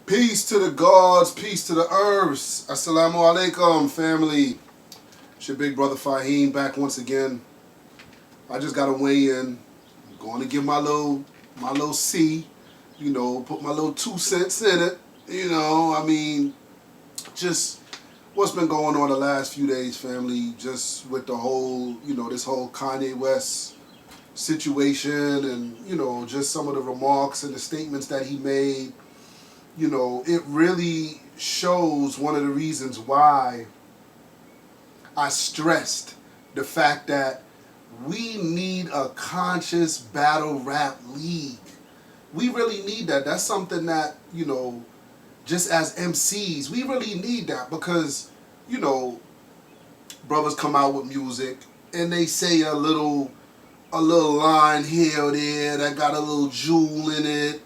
Peace to the gods, peace to the earths. Assalamu alaikum, family. It's your big brother Fahim back once again. I just gotta weigh in. I'm going to give my little C, put my little 2 cents in it. Just what's been going on the last few days, family, just with the whole, this whole Kanye West situation and, just some of the remarks and the statements that he made. It really shows one of the reasons why I stressed the fact that we need a conscious battle rap league. We really need that. That's something that, just as MCs, we really need that because, brothers come out with music and they say a little line here or there that got a little jewel in it.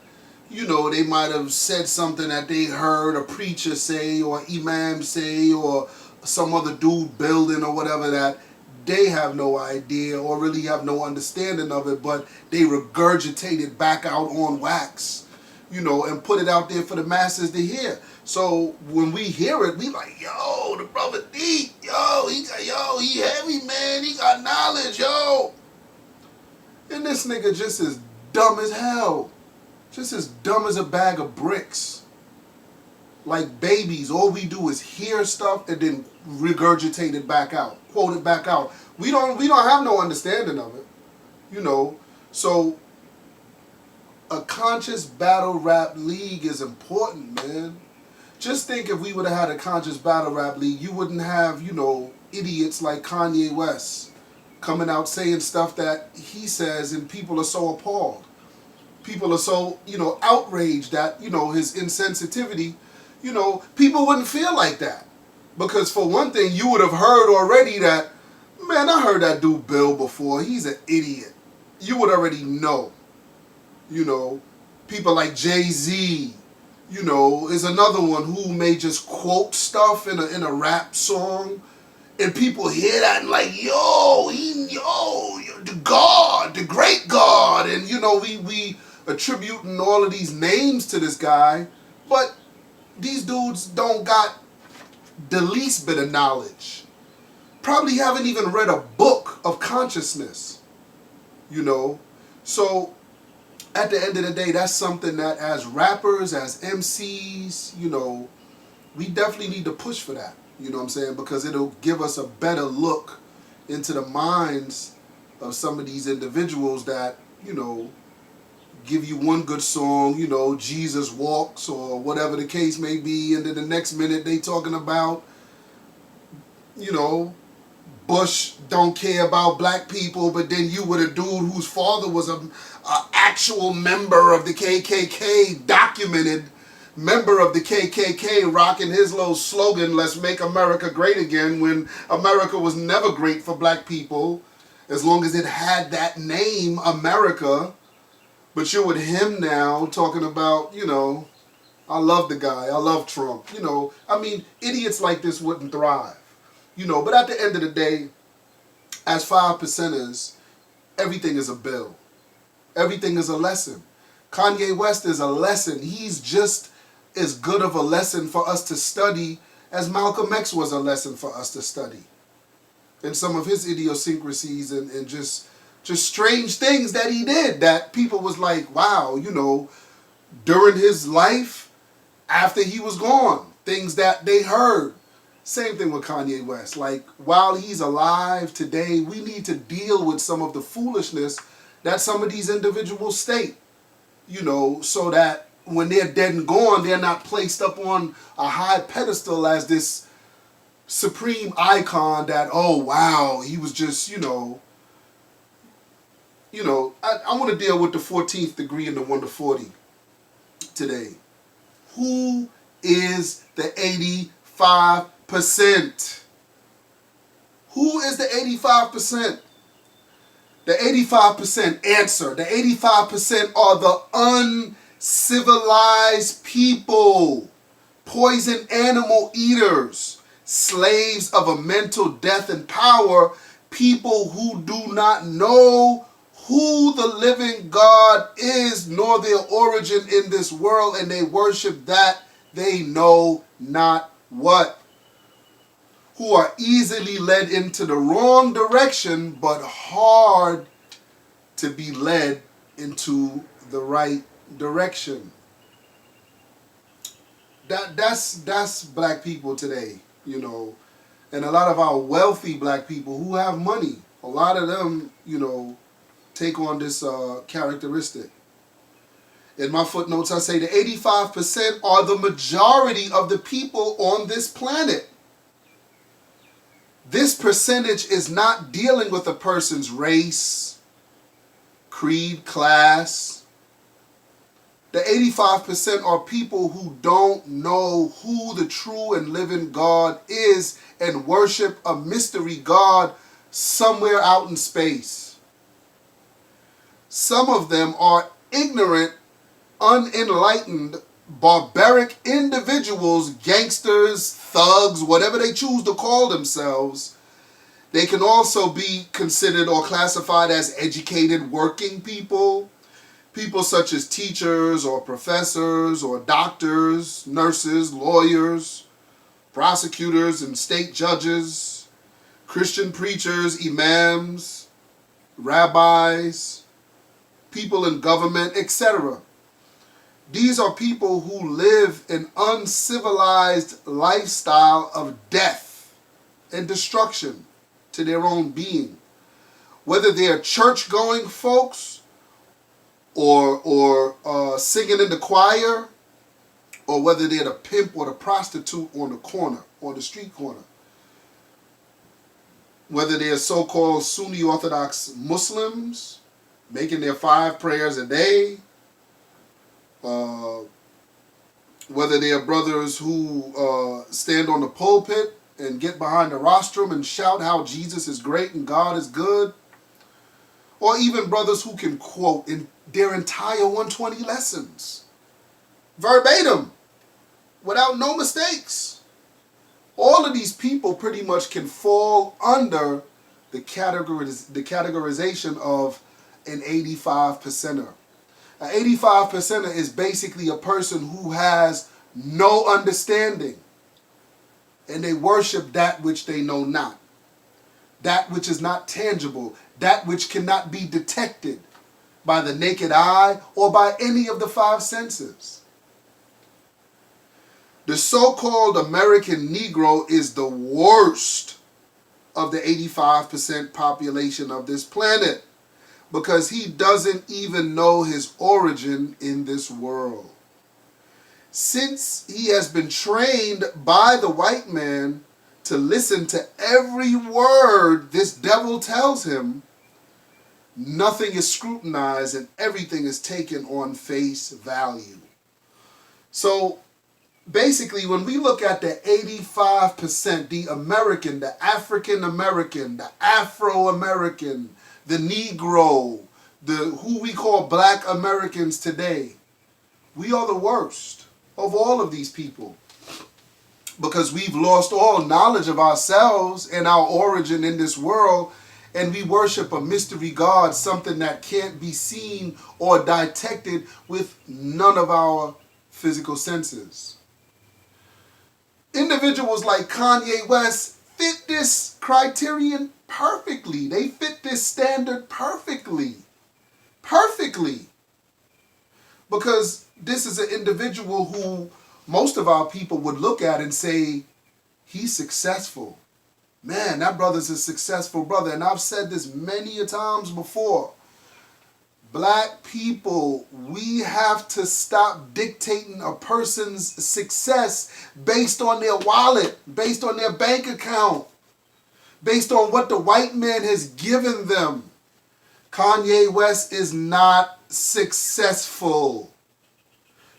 They might have said something that they heard a preacher say or imam say or some other dude building or whatever that they have no idea or really have no understanding of it, but they regurgitate it back out on wax, and put it out there for the masses to hear. So when we hear it, we like, yo, the brother deep, he heavy, man, he got knowledge, yo. And this nigga just as dumb as hell. Just as dumb as a bag of bricks. Like babies, all we do is hear stuff and then regurgitate it back out, quote it back out. We don't have no understanding of it, So a conscious battle rap league is important, man. Just think if we would have had a conscious battle rap league, you wouldn't have, idiots like Kanye West coming out saying stuff that he says and people are so appalled. People are so, outraged at, his insensitivity. People wouldn't feel like that. Because for one thing, you would have heard already that, man, I heard that dude Bill before. He's an idiot. You would already know. People like Jay-Z, is another one who may just quote stuff in a rap song. And people hear that and like, the God, the great God. And, we attributing all of these names to this guy, but these dudes don't got the least bit of knowledge. Probably haven't even read a book of consciousness, So at the end of the day, that's something that as rappers, as MCs, we definitely need to push for that. You know what I'm saying? Because it'll give us a better look into the minds of some of these individuals that, give you one good song, Jesus Walks or whatever the case may be, and then the next minute they talking about, Bush don't care about black people, but then you with a dude whose father was a actual member of the KKK, documented member of the KKK, rocking his little slogan, "Let's make America great again," when America was never great for black people, as long as it had that name, America. But you're with him now talking about, I love the guy, I love Trump. Idiots like this wouldn't thrive. But at the end of the day, as 5%ers, everything is a bill. Everything is a lesson. Kanye West is a lesson. He's just as good of a lesson for us to study as Malcolm X was a lesson for us to study. And some of his idiosyncrasies and just strange things that he did that people was like, wow, during his life, after he was gone, things that they heard. Same thing with Kanye West. Like, while he's alive today, we need to deal with some of the foolishness that some of these individuals state, so that when they're dead and gone, they're not placed up on a high pedestal as this supreme icon that, oh, wow, he was just, I want to deal with the 14th degree and the 1 to 40 today. Who is the 85%? Who is the 85%? The 85% answer. The 85% are the uncivilized people, poison animal eaters, slaves of a mental death and power, people who do not know who the living God is, nor their origin in this world, and they worship that they know not what, who are easily led into the wrong direction, but hard to be led into the right direction. That's black people today, you know, and a lot of our wealthy black people who have money, a lot of them, you know, take on this characteristic. In my footnotes, I say the 85% are the majority of the people on this planet. This percentage is not dealing with a person's race, creed, class. The 85% are people who don't know who the true and living God is and worship a mystery God somewhere out in space. Some of them are ignorant, unenlightened, barbaric individuals, gangsters, thugs, whatever they choose to call themselves. They can also be considered or classified as educated working people. People such as teachers or professors or doctors, nurses, lawyers, prosecutors and state judges, Christian preachers, imams, rabbis, people in government, etc. These are people who live an uncivilized lifestyle of death and destruction to their own being. Whether they're church-going folks or singing in the choir, or whether they're the pimp or the prostitute on the corner, on the street corner. Whether they're so-called Sunni Orthodox Muslims, making their 5 prayers a day, whether they are brothers who stand on the pulpit and get behind the rostrum and shout how Jesus is great and God is good, or even brothers who can quote in their entire 120 lessons, verbatim, without no mistakes. All of these people pretty much can fall under the categorization of an 85%er. An 85%er is basically a person who has no understanding, and they worship that which they know not, that which is not tangible, that which cannot be detected by the naked eye or by any of the 5 senses. The so-called American Negro is the worst of the 85% population of this planet, because he doesn't even know his origin in this world. Since he has been trained by the white man to listen to every word this devil tells him, nothing is scrutinized and everything is taken on face value. So basically, when we look at the 85%, the American, the African American, the Afro American, the Negro, who we call Black Americans today, we are the worst of all of these people, because we've lost all knowledge of ourselves and our origin in this world, and we worship a mystery God, something that can't be seen or detected with none of our physical senses. Individuals like Kanye West fit this criterion perfectly. They fit this standard perfectly. Perfectly. Because this is an individual who most of our people would look at and say, he's successful. Man, that brother's a successful brother. And I've said this many a times before. Black people, we have to stop dictating a person's success based on their wallet, based on their bank account, based on what the white man has given them. Kanye West is not successful.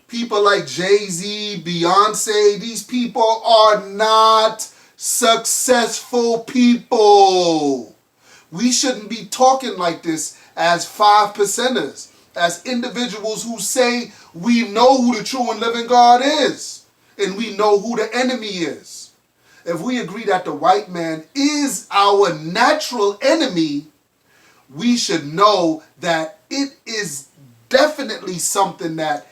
People like Jay-Z, Beyonce, these people are not successful people. We shouldn't be talking like this as 5%ers, as individuals who say we know who the true and living God is, and we know who the enemy is. If we agree that the white man is our natural enemy, we should know that it is definitely something that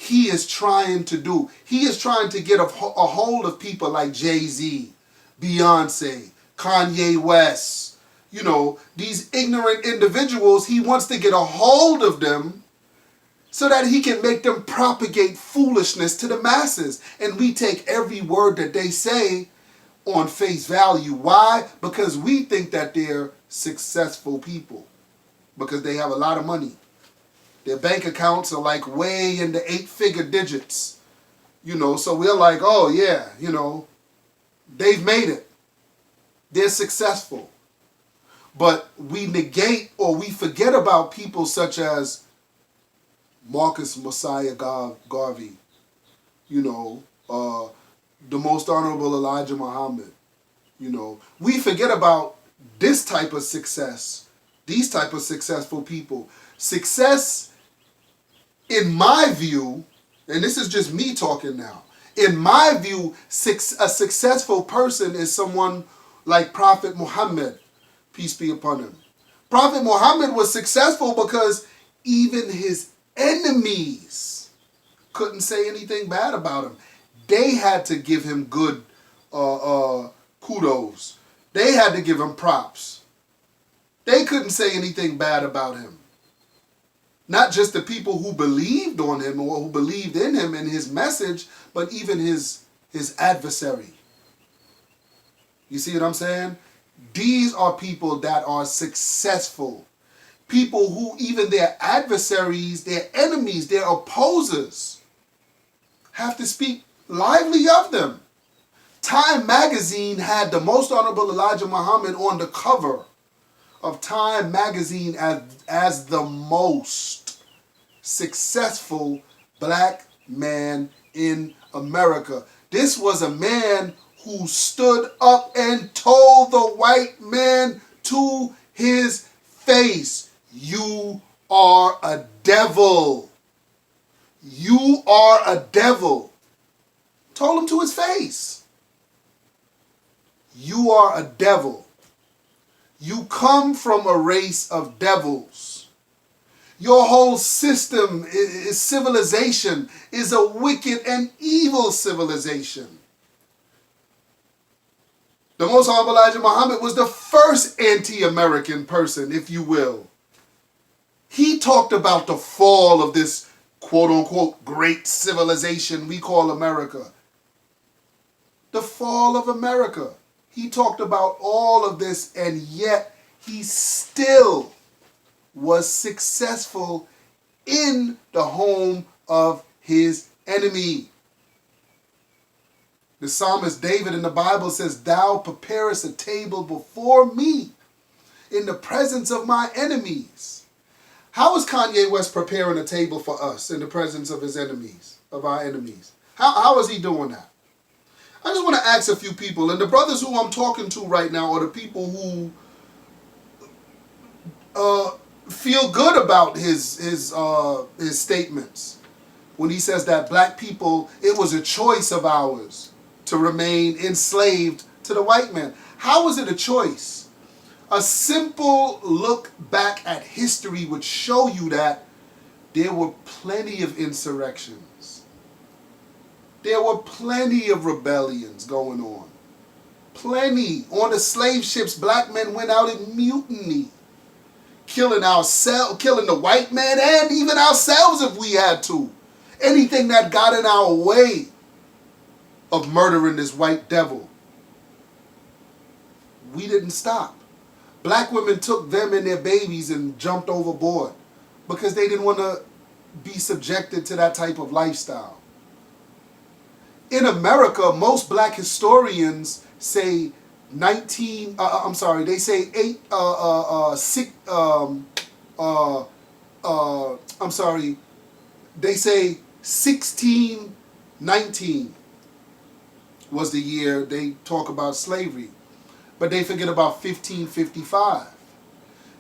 he is trying to do. He is trying to get a hold of people like Jay-Z, Beyonce, Kanye West. You know, these ignorant individuals, he wants to get a hold of them so that he can make them propagate foolishness to the masses. And we take every word that they say on face value. Why? Because we think that they're successful people. Because they have a lot of money. Their bank accounts are like way in the 8-figure digits. You know, so we're like, oh yeah, you know, they've made it. They're successful. But we negate or we forget about people such as Marcus Messiah Garvey, you know, the Most Honorable Elijah Muhammad. You know, we forget about this type of success, these type of successful people. Success, in my view, and this is just me talking now, in my view, a successful person is someone like Prophet Muhammad, peace be upon him. Prophet Muhammad was successful because even his enemies couldn't say anything bad about him. They had to give him good kudos. They had to give him props. They couldn't say anything bad about him. Not just the people who believed on him or who believed in him and his message, but even his adversary. You see what I'm saying? These are people that are successful. People who even their adversaries, their enemies, their opposers have to speak lively of them. Time magazine had the Most Honorable Elijah Muhammad on the cover of Time magazine as the most successful black man in America. This was a man who stood up and told the white man to his face, "You are a devil. You are a devil." Told him to his face. You are a devil. You come from a race of devils. Your whole system, civilization, is a wicked and evil civilization. The Most Honorable Elijah Muhammad was the first anti-American person, if you will. He talked about the fall of this quote-unquote great civilization we call America. The fall of America. He talked about all of this, and yet he still was successful in the home of his enemy. The psalmist David in the Bible says, "Thou preparest a table before me in the presence of my enemies." How is Kanye West preparing a table for us in the presence of his enemies, of our enemies? How is he doing that? I just want to ask a few people, and the brothers who I'm talking to right now are the people who feel good about his statements. When he says that black people, it was a choice of ours to remain enslaved to the white man. How is it a choice? A simple look back at history would show you that there were plenty of insurrections. There were plenty of rebellions going on. Plenty. On the slave ships, black men went out in mutiny, killing the white man and even ourselves if we had to. Anything that got in our way of murdering this white devil. We didn't stop. Black women took them and their babies and jumped overboard because they didn't want to be subjected to that type of lifestyle. In America, most black historians say they say 1619 was the year they talk about slavery. But they forget about 1555.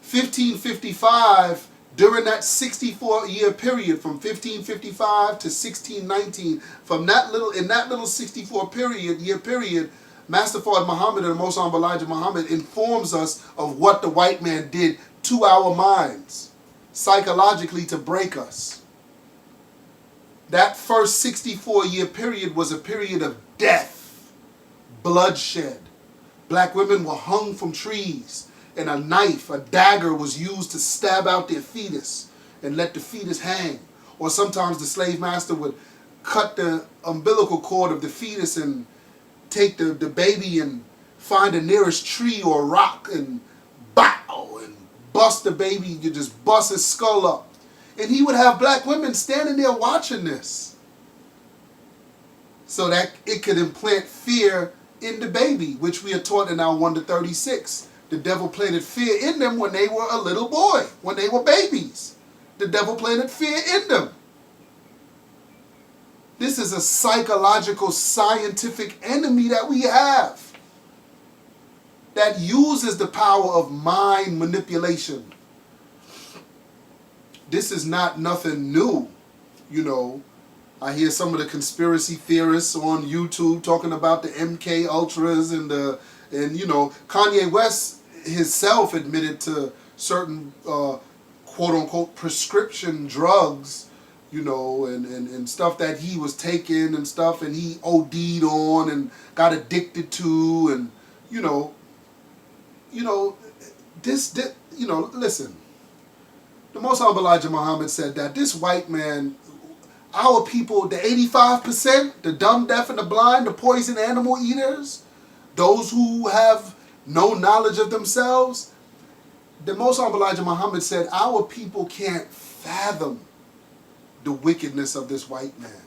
1555, during that 64-year period from 1555 to 1619, in that little 64-year period, Master Fard Muhammad and the Most Honorable Elijah Muhammad informs us of what the white man did to our minds, psychologically to break us. That first 64-year period was a period of death, bloodshed. Black women were hung from trees, and a knife, a dagger, was used to stab out their fetus and let the fetus hang. Or sometimes the slave master would cut the umbilical cord of the fetus and take the baby and find the nearest tree or rock and bow and bust the baby. You just bust his skull up. And he would have black women standing there watching this so that it could implant fear in the baby, which we are taught in our 1 to 36. The devil planted fear in them when they were a little boy, when they were babies. The devil planted fear in them. This is a psychological, scientific enemy that we have that uses the power of mind manipulation. This is not nothing new, you know. I hear some of the conspiracy theorists on YouTube talking about the MK Ultras and you know, Kanye West himself admitted to certain quote unquote prescription drugs, you know, and stuff that he was taking and stuff, and he OD'd on and got addicted to, and you know this you know, listen. The Most Honorable Elijah Muhammad said that this white man, our people, the 85%, the dumb, deaf, and the blind, the poison animal eaters, those who have no knowledge of themselves, the Most Honorable Elijah Muhammad said our people can't fathom the wickedness of this white man.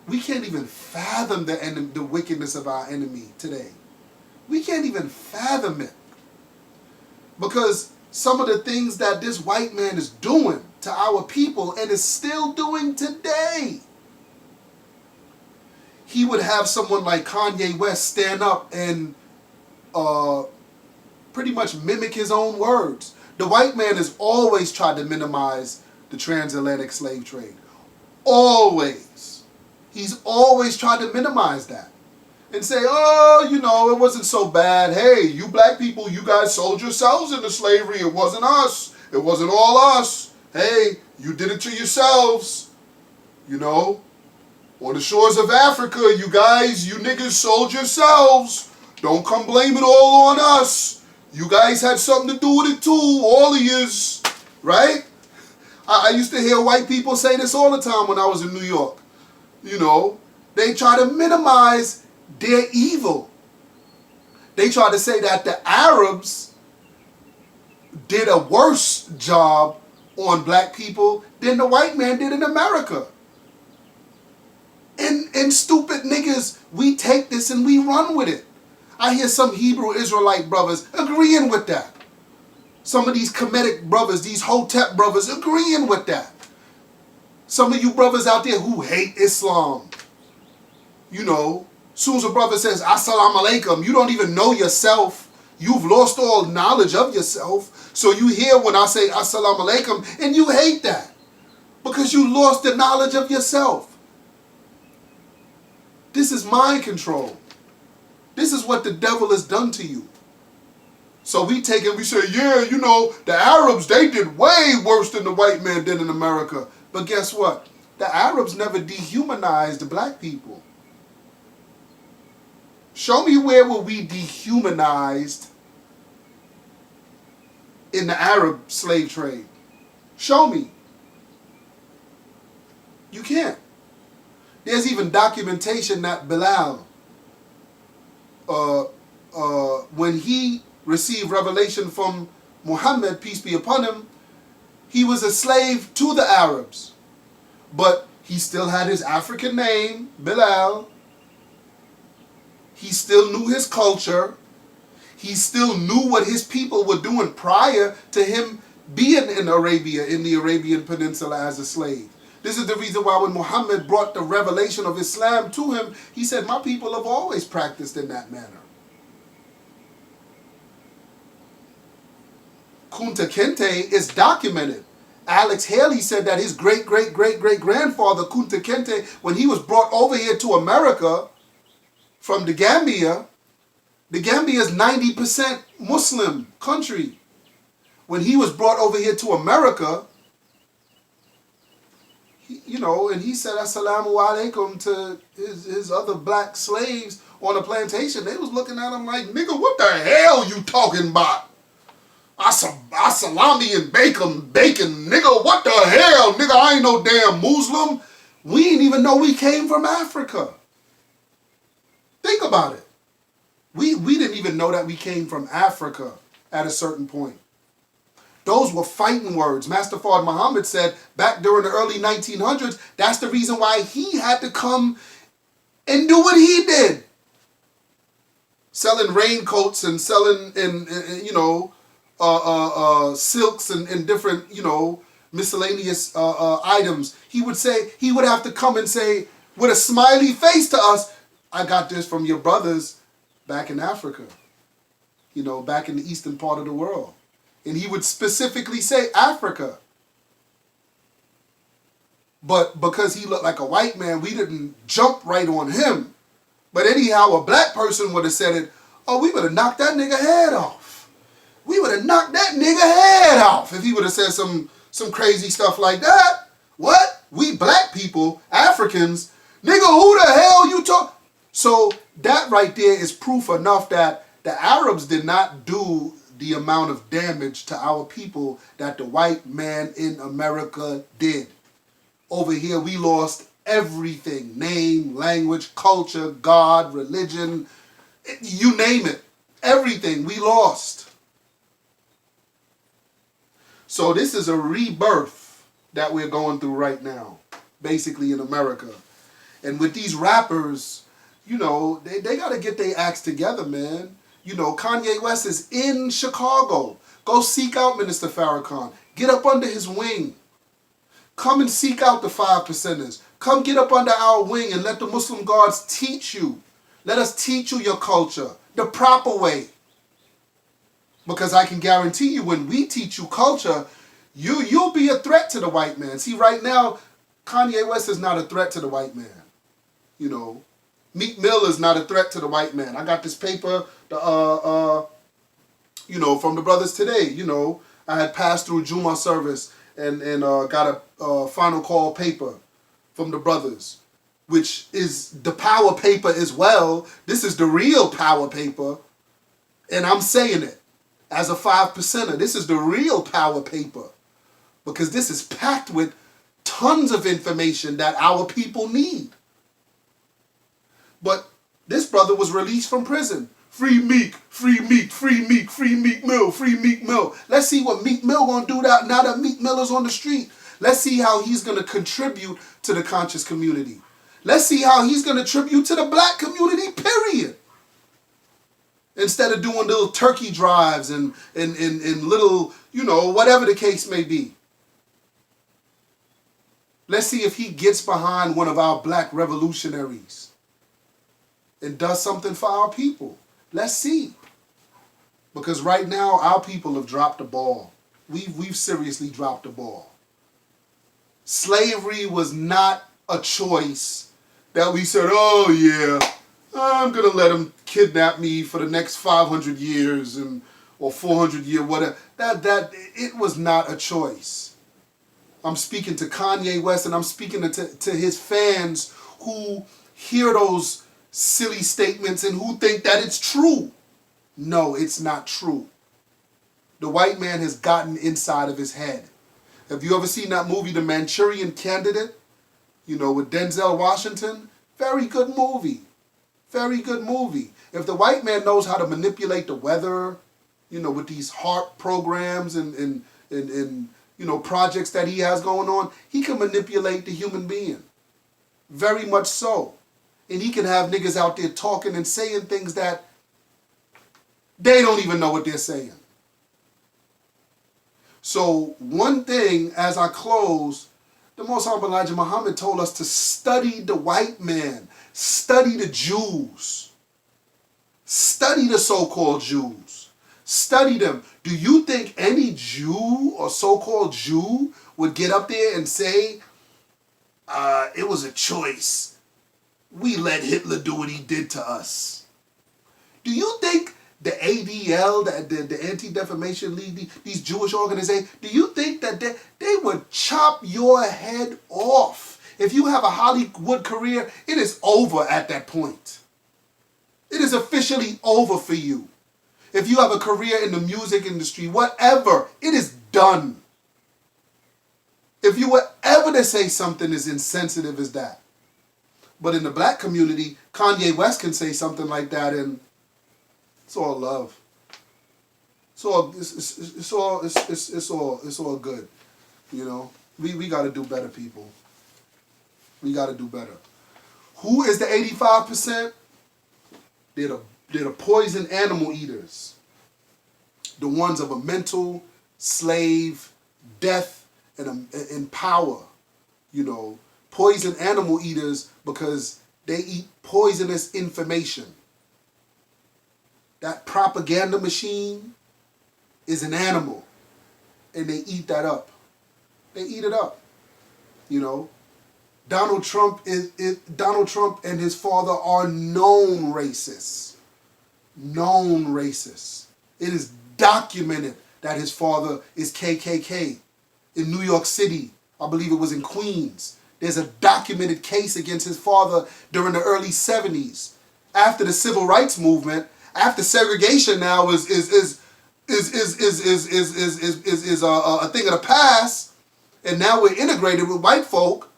We can't even fathom the wickedness of our enemy today. We can't even fathom it. Because some of the things that this white man is doing to our people and is still doing today. He would have someone like Kanye West stand up and pretty much mimic his own words. The white man has always tried to minimize the transatlantic slave trade. Always. He's always tried to minimize that. And say, oh, you know, it wasn't so bad. Hey, you black people, you guys sold yourselves into slavery. It wasn't us. It wasn't all us. Hey, you did it to yourselves. You know, on the shores of Africa, you guys, you niggas sold yourselves. Don't come blame it all on us. You guys had something to do with it too, all of yous. Right? I used to hear white people say this all the time when I was in New York. You know, they try to minimize their evil. They try to say that the Arabs did a worse job on black people than the white man did in America. And stupid niggas, we take this and we run with it. I hear some Hebrew Israelite brothers agreeing with that. Some of these Kemetic brothers, these Hotep brothers agreeing with that. Some of you brothers out there who hate Islam, you know, soon as a brother says, Assalamu alaikum, you don't even know yourself. You've lost all knowledge of yourself. So you hear when I say Assalamu alaikum and you hate that because you lost the knowledge of yourself. This is mind control. This is what the devil has done to you. So we take it, we say, yeah, you know, the Arabs, they did way worse than the white man did in America. But guess what? The Arabs never dehumanized the black people. Show me where were we dehumanized in the Arab slave trade. Show me. You can't. There's even documentation that Bilal, when he received revelation from Muhammad, peace be upon him, he was a slave to the Arabs. But he still had his African name, Bilal. He still knew his culture. He still knew what his people were doing prior to him being in Arabia, in the Arabian Peninsula as a slave. This is the reason why when Muhammad brought the revelation of Islam to him, he said, my people have always practiced in that manner. Kunta Kinte is documented. Alex Haley said that his great-great-great-great-grandfather, Kunta Kinte, when he was brought over here to America from the Gambia is 90% Muslim country. When he was brought over here to America, And he said assalamu alaikum to his other black slaves on the plantation. They was looking at him like, nigga, what the hell you talking about? Salami and bacon, nigga, what the hell? Nigga, I ain't no damn Muslim. We didn't even know we came from Africa. Think about it. We didn't even know that we came from Africa at a certain point. Those were fighting words. Master Fard Muhammad said back during the early 1900s, that's the reason why he had to come and do what he did. Selling raincoats and selling, silks and different, miscellaneous items. He would have to come and say with a smiley face to us, I got this from your brothers back in Africa, back in the eastern part of the world. And he would specifically say Africa. But because he looked like a white man, we didn't jump right on him. But anyhow, a black person would have said it, oh, we would have knocked that nigga head off. We would have knocked that nigga head off if he would have said some crazy stuff like that. What? We black people, Africans, nigga, who the hell you talk? So that right there is proof enough that the Arabs did not do the amount of damage to our people that the white man in America did. Over here, we lost everything. Name, language, culture, God, religion, you name it. Everything we lost. So this is a rebirth that we're going through right now, basically in America. And with these rappers, they got to get their acts together, man. Kanye West is in Chicago. Go seek out Minister Farrakhan. Get up under his wing. Come and seek out the 5%ers. Come get up under our wing and let the Muslim guards teach you. Let us teach you your culture the proper way. Because I can guarantee you when we teach you culture, you'll be a threat to the white man. See, right now, Kanye West is not a threat to the white man. Meek Mill is not a threat to the white man. I got this paper, from the brothers today. I had passed through Juma service and got a final call paper from the brothers, which is the power paper as well. This is the real power paper, and I'm saying it as a 5%er. This is the real power paper because this is packed with tons of information that our people need. But this brother was released from prison. Free Meek, free Meek, free Meek, free Meek Mill, free Meek Mill. Let's see what Meek Mill gonna do now that Meek Mill is on the street. Let's see how he's gonna contribute to the conscious community. Let's see how he's gonna contribute to the black community, period. Instead of doing little turkey drives and little, whatever the case may be. Let's see if he gets behind one of our black revolutionaries and does something for our people. Let's see. Because right now, our people have dropped the ball. We've seriously dropped the ball. Slavery was not a choice that we said, oh yeah, I'm going to let them kidnap me for the next 500 years or 400 years, whatever. It was not a choice. I'm speaking to Kanye West and I'm speaking to his fans who hear those silly statements and who think that it's true. No, it's not true. The white man has gotten inside of his head. Have you ever seen that movie, The Manchurian Candidate? With Denzel Washington? Very good movie. Very good movie. If the white man knows how to manipulate the weather, with these HARP programs and projects that he has going on, he can manipulate the human being. Very much so. And he can have niggas out there talking and saying things that they don't even know what they're saying. So one thing as I close, the Most Honorable Elijah Muhammad told us to study the white man, study the Jews, study the so-called Jews, study them. Do you think any Jew or so-called Jew would get up there and say, it was a choice? We let Hitler do what he did to us. Do you think the ADL, the Anti-Defamation League, these Jewish organizations, do you think that they would chop your head off? If you have a Hollywood career, it is over at that point. It is officially over for you. If you have a career in the music industry, whatever, it is done. If you were ever to say something as insensitive as that. But in the black community, Kanye West can say something like that and it's all love. It's all good. You know, we got to do better, people. We got to do better. Who is the 85%? They're the poison animal eaters. The ones of a mental slave, death, and power. You know, poison animal eaters because they eat poisonous information. That propaganda machine is an animal, and they eat that up. They eat it up. You know, Donald Trump and his father are known racists. Known racists. It is documented that his father is KKK in New York City. I believe it was in Queens. There's a documented case against his father during the early 70s. After the civil rights movement, after segregation now is a thing of the past, and now we're integrated with white folk.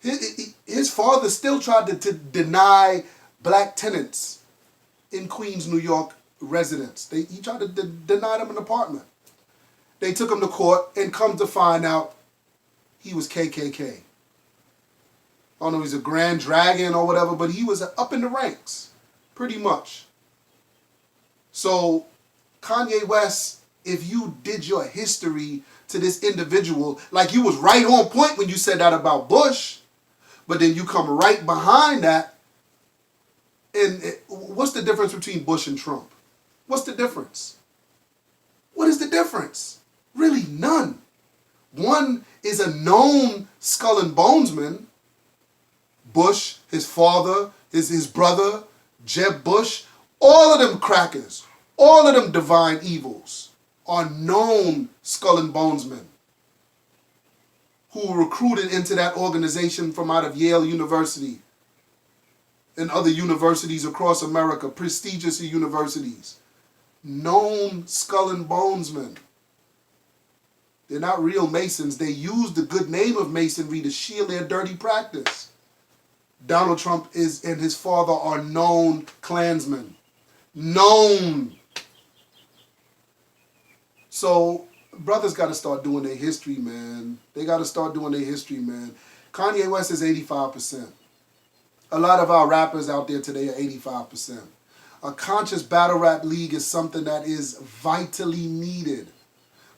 His father still tried to deny black tenants in Queens, New York residents. He tried to deny them an apartment. They took him to court and come to find out he was KKK. I don't know if he's a Grand Dragon or whatever, but he was up in the ranks, pretty much. So Kanye West, if you did your history to this individual, like you was right on point when you said that about Bush, but then you come right behind that, and what's the difference between Bush and Trump? What's the difference? What is the difference? Really none. One is a known skull and bonesman. Bush, his father, his brother, Jeb Bush, all of them crackers, all of them divine evils are known skull and bonesmen who were recruited into that organization from out of Yale University and other universities across America, prestigious universities. Known skull and bonesmen. They're not real Masons. They use the good name of Masonry to shield their dirty practice. Donald Trump and his father are known Klansmen. Known. So brothers got to start doing their history, man. They got to start doing their history, man. Kanye West is 85%. A lot of our rappers out there today are 85%. A conscious battle rap league is something that is vitally needed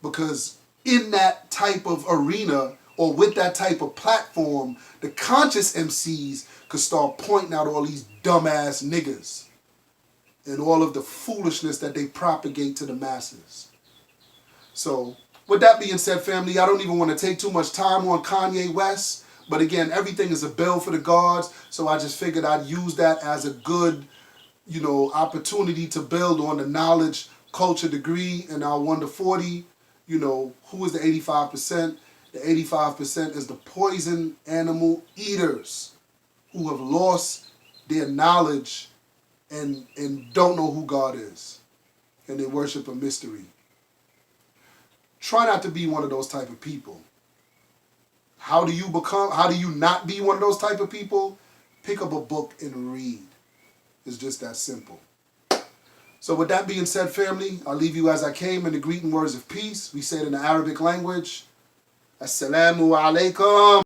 because in that type of arena or with that type of platform, the conscious MCs could start pointing out all these dumbass niggas and all of the foolishness that they propagate to the masses. So, with that being said, family, I don't even want to take too much time on Kanye West. But again, everything is a bill for the gods. So I just figured I'd use that as a good, opportunity to build on the knowledge culture degree in our 1 to 40. Who is the 85%? The 85% is the poison animal eaters who have lost their knowledge and don't know who God is. And they worship a mystery. Try not to be one of those type of people. How do you not be one of those type of people? Pick up a book and read. It's just that simple. So with that being said, family, I'll leave you as I came in the greeting words of peace. We say it in the Arabic language. Assalamu alaikum.